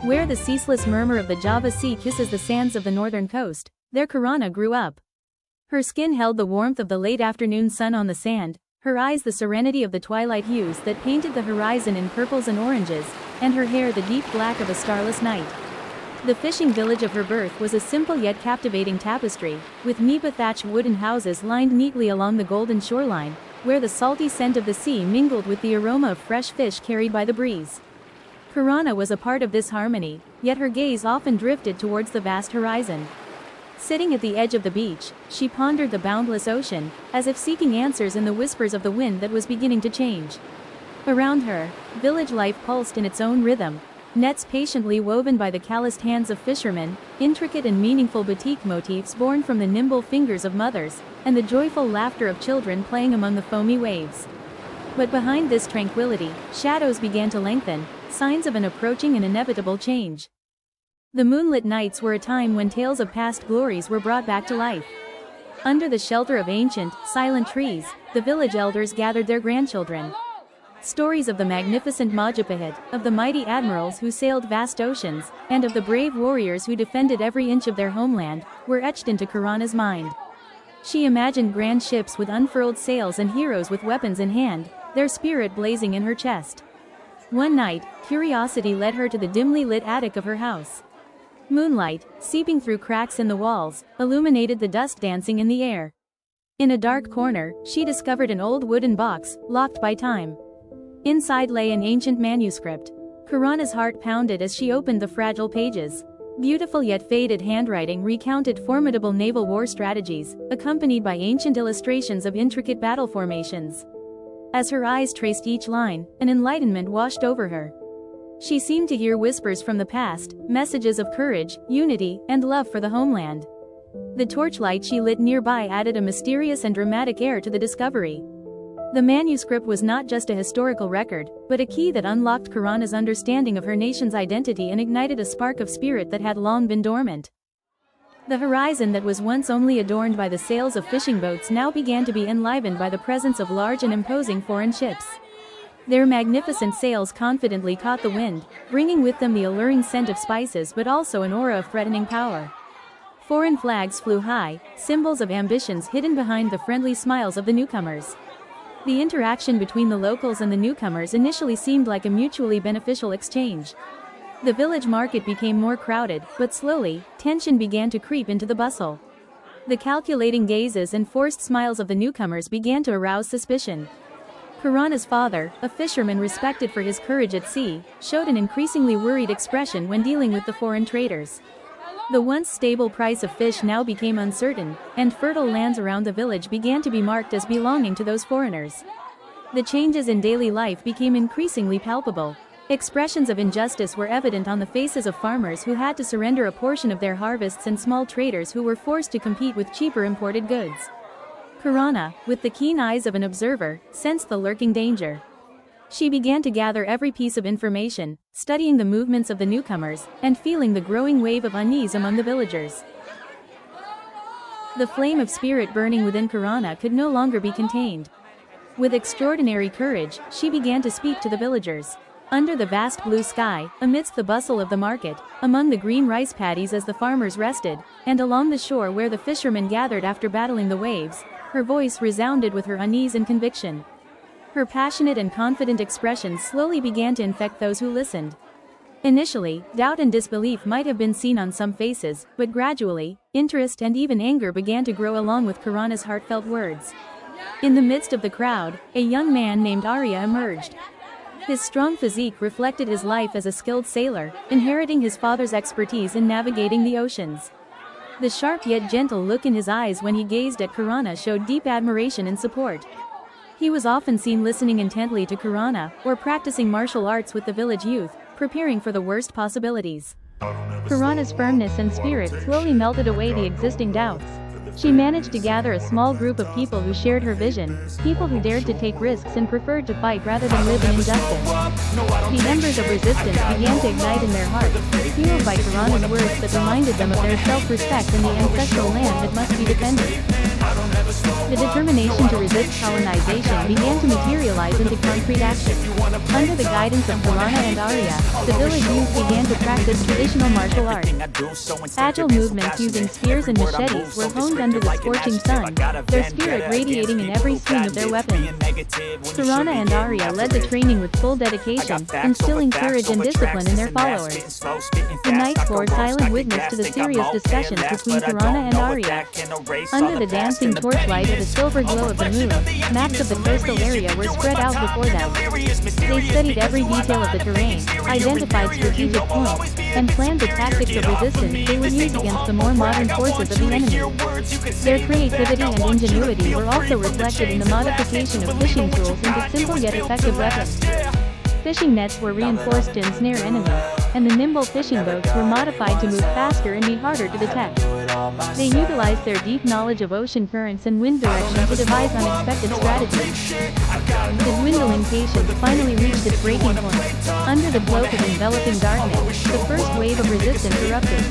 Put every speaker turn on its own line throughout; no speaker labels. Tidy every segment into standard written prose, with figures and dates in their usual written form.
Where the ceaseless murmur of the Java Sea kisses the sands of the northern coast, there Kirana grew up. Her skin held the warmth of the late afternoon sun on the sand, her eyes the serenity of the twilight hues that painted the horizon in purples and oranges, and her hair the deep black of a starless night. The fishing village of her birth was a simple yet captivating tapestry, with nipa-thatched wooden houses lined neatly along the golden shoreline, where the salty scent of the sea mingled with the aroma of fresh fish carried by the breeze. Kirana was a part of this harmony, yet her gaze often drifted towards the vast horizon. Sitting at the edge of the beach, she pondered the boundless ocean, as if seeking answers in the whispers of the wind that was beginning to change. Around her, village life pulsed in its own rhythm. Nets patiently woven by the calloused hands of fishermen, intricate and meaningful batik motifs born from the nimble fingers of mothers, and the joyful laughter of children playing among the foamy waves. But behind this tranquility, shadows began to lengthen, signs of an approaching and inevitable change. The moonlit nights were a time when tales of past glories were brought back to life. Under the shelter of ancient, silent trees, the village elders gathered their grandchildren. Stories of the magnificent Majapahit, of the mighty admirals who sailed vast oceans, and of the brave warriors who defended every inch of their homeland, were etched into Kirana's mind. She imagined grand ships with unfurled sails and heroes with weapons in hand, their spirit blazing in her chest. One night, curiosity led her to the dimly lit attic of her house. Moonlight, seeping through cracks in the walls, illuminated the dust dancing in the air. In a dark corner, she discovered an old wooden box, locked by time. Inside lay an ancient manuscript. Kirana's heart pounded as she opened the fragile pages. Beautiful yet faded handwriting recounted formidable naval war strategies, accompanied by ancient illustrations of intricate battle formations. As her eyes traced each line, an enlightenment washed over her. She seemed to hear whispers from the past, messages of courage, unity, and love for the homeland. The torchlight she lit nearby added a mysterious and dramatic air to the discovery. The manuscript was not just a historical record, but a key that unlocked Kirana's understanding of her nation's identity and ignited a spark of spirit that had long been dormant. The horizon that was once only adorned by the sails of fishing boats now began to be enlivened by the presence of large and imposing foreign ships. Their magnificent sails confidently caught the wind, bringing with them the alluring scent of spices but also an aura of threatening power. Foreign flags flew high, symbols of ambitions hidden behind the friendly smiles of the newcomers. The interaction between the locals and the newcomers initially seemed like a mutually beneficial exchange. The village market became more crowded, but slowly, tension began to creep into the bustle. The calculating gazes and forced smiles of the newcomers began to arouse suspicion. Kirana's father, a fisherman respected for his courage at sea, showed an increasingly worried expression when dealing with the foreign traders. The once stable price of fish now became uncertain, and fertile lands around the village began to be marked as belonging to those foreigners. The changes in daily life became increasingly palpable. Expressions of injustice were evident on the faces of farmers who had to surrender a portion of their harvests and small traders who were forced to compete with cheaper imported goods. Kirana, with the keen eyes of an observer, sensed the lurking danger. She began to gather every piece of information, studying the movements of the newcomers, and feeling the growing wave of unease among the villagers. The flame of spirit burning within Kirana could no longer be contained. With extraordinary courage, she began to speak to the villagers. Under the vast blue sky, amidst the bustle of the market, among the green rice paddies as the farmers rested, and along the shore where the fishermen gathered after battling the waves, her voice resounded with her unease and conviction. Her passionate and confident expression slowly began to infect those who listened. Initially, doubt and disbelief might have been seen on some faces, but gradually, interest and even anger began to grow along with Kirana's heartfelt words. In the midst of the crowd, a young man named Arya emerged. His strong physique reflected his life as a skilled sailor, inheriting his father's expertise in navigating the oceans. The sharp yet gentle look in his eyes when he gazed at Kirana showed deep admiration and support. He was often seen listening intently to Kirana, or practicing martial arts with the village youth, preparing for the worst possibilities. Kirana's firmness and spirit slowly melted away the existing doubts. She managed to gather a small group of people who shared her vision, people who dared to take risks and preferred to fight rather than live in injustice. The embers of resistance began to ignite in their hearts, fueled by Kirana's words that reminded them of their self-respect and the ancestral land that must be defended. The determination to resist colonization began to materialize into concrete action. Under the guidance of Purana and Arya, the village youth began to practice traditional martial arts. Agile movements using spears and machetes were honed under the scorching sun, their spirit radiating in every swing of their weapons. Purana and Arya led the training with full dedication, instilling courage and discipline in their followers. The knights bore silent witness to the serious discussions between Purana and Arya. Under the dancing torchlight of the silver glow of the moon, maps of the coastal area were spread out before them. They studied every detail of the terrain, identified strategic points, and planned the tactics of resistance they would use against the more modern forces of the enemy. Their creativity and ingenuity were also reflected in the modification of fishing tools into simple yet effective weapons. Fishing nets were reinforced to ensnare enemies, and the nimble fishing boats were modified to move faster and be harder to detect. They utilized their deep knowledge of ocean currents and wind direction to devise unexpected strategies. The dwindling patience finally reached its breaking point. Under the cloak of enveloping darkness, the first wave of resistance erupted.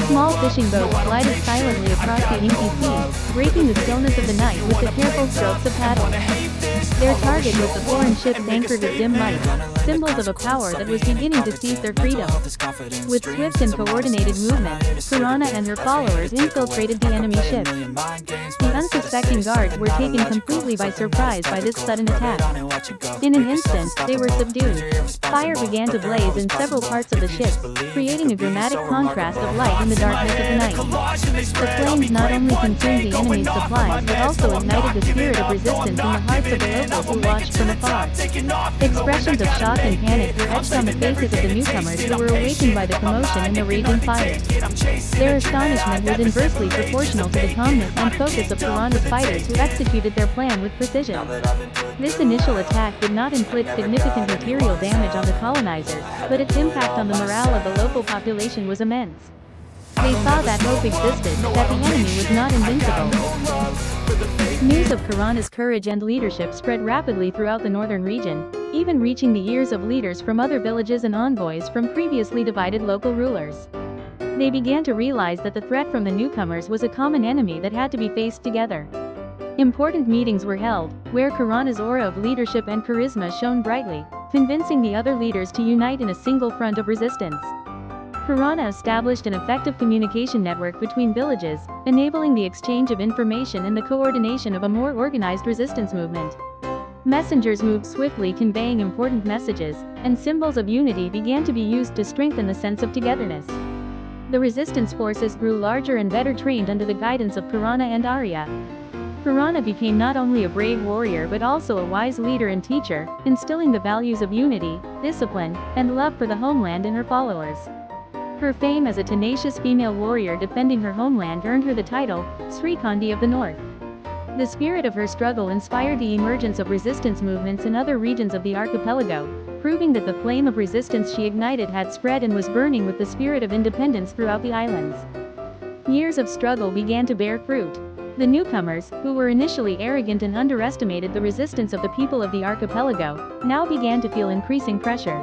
Small fishing boats glided silently across the inky sea, breaking the stillness of the night with the careful strokes of paddles. Their target was the foreign ships anchored with dim lights, symbols of a power that was beginning to seize their freedom. With swift and coordinated movement, Purana and her followers infiltrated the enemy ships. The unsuspecting guards were taken completely by surprise by this sudden attack. In an instant, they were subdued. Fire began to blaze in several parts of the ship, creating a dramatic contrast of light in the darkness of the night. The flames not only consumed the enemy's supplies but also ignited the spirit of resistance in the hearts of the locals who watched from afar. Expressions of shock and panic were etched on the faces of the newcomers who were awakened by the commotion and the raging fire. Their astonishment was inversely proportional to the calmness and focus of Purana's fighters who executed their plan with precision. This initial attack did not inflict significant material damage on the colonizers, but its impact on the morale of the local population was immense. They saw that hope existed, that the enemy was not invincible. News of Purana's courage and leadership spread rapidly throughout the northern region, even reaching the ears of leaders from other villages and envoys from previously divided local rulers. They began to realize that the threat from the newcomers was a common enemy that had to be faced together. Important meetings were held, where Purana's aura of leadership and charisma shone brightly, convincing the other leaders to unite in a single front of resistance. Purana established an effective communication network between villages, enabling the exchange of information and the coordination of a more organized resistance movement. Messengers moved swiftly conveying important messages, and symbols of unity began to be used to strengthen the sense of togetherness. The resistance forces grew larger and better trained under the guidance of Purana and Arya. Purana became not only a brave warrior but also a wise leader and teacher, instilling the values of unity, discipline, and love for the homeland in her followers. Her fame as a tenacious female warrior defending her homeland earned her the title, Srikandi of the North. The spirit of her struggle inspired the emergence of resistance movements in other regions of the archipelago, proving that the flame of resistance she ignited had spread and was burning with the spirit of independence throughout the islands. Years of struggle began to bear fruit. The newcomers, who were initially arrogant and underestimated the resistance of the people of the archipelago, now began to feel increasing pressure.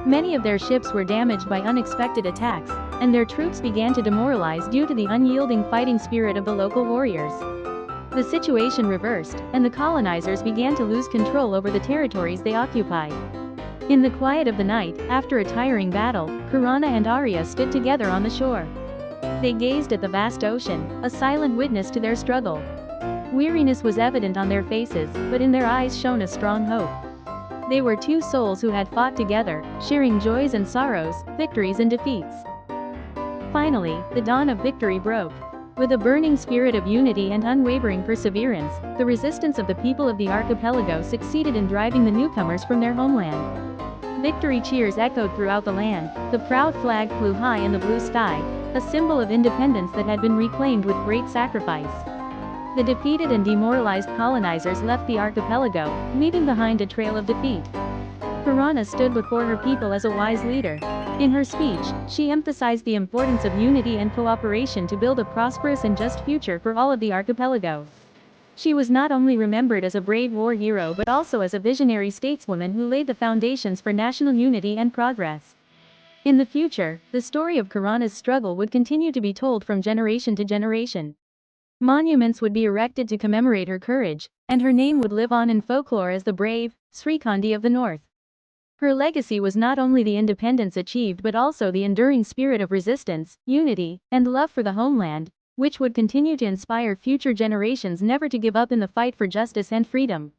Many of their ships were damaged by unexpected attacks, and their troops began to demoralize due to the unyielding fighting spirit of the local warriors. The situation reversed, and the colonizers began to lose control over the territories they occupied. In the quiet of the night, after a tiring battle, Purana and Arya stood together on the shore. They gazed at the vast ocean, a silent witness to their struggle. Weariness was evident on their faces, but in their eyes shone a strong hope. They were two souls who had fought together, sharing joys and sorrows, victories and defeats. Finally, the dawn of victory broke. With a burning spirit of unity and unwavering perseverance, the resistance of the people of the archipelago succeeded in driving the newcomers from their homeland. Victory cheers echoed throughout the land, the proud flag flew high in the blue sky, a symbol of independence that had been reclaimed with great sacrifice. The defeated and demoralized colonizers left the archipelago, leaving behind a trail of defeat. Purana stood before her people as a wise leader. In her speech, she emphasized the importance of unity and cooperation to build a prosperous and just future for all of the archipelago. She was not only remembered as a brave war hero but also as a visionary stateswoman who laid the foundations for national unity and progress. In the future, the story of Purana's struggle would continue to be told from generation to generation. Monuments would be erected to commemorate her courage, and her name would live on in folklore as the brave Srikandi of the North. Her legacy was not only the independence achieved but also the enduring spirit of resistance, unity, and love for the homeland, which would continue to inspire future generations never to give up in the fight for justice and freedom.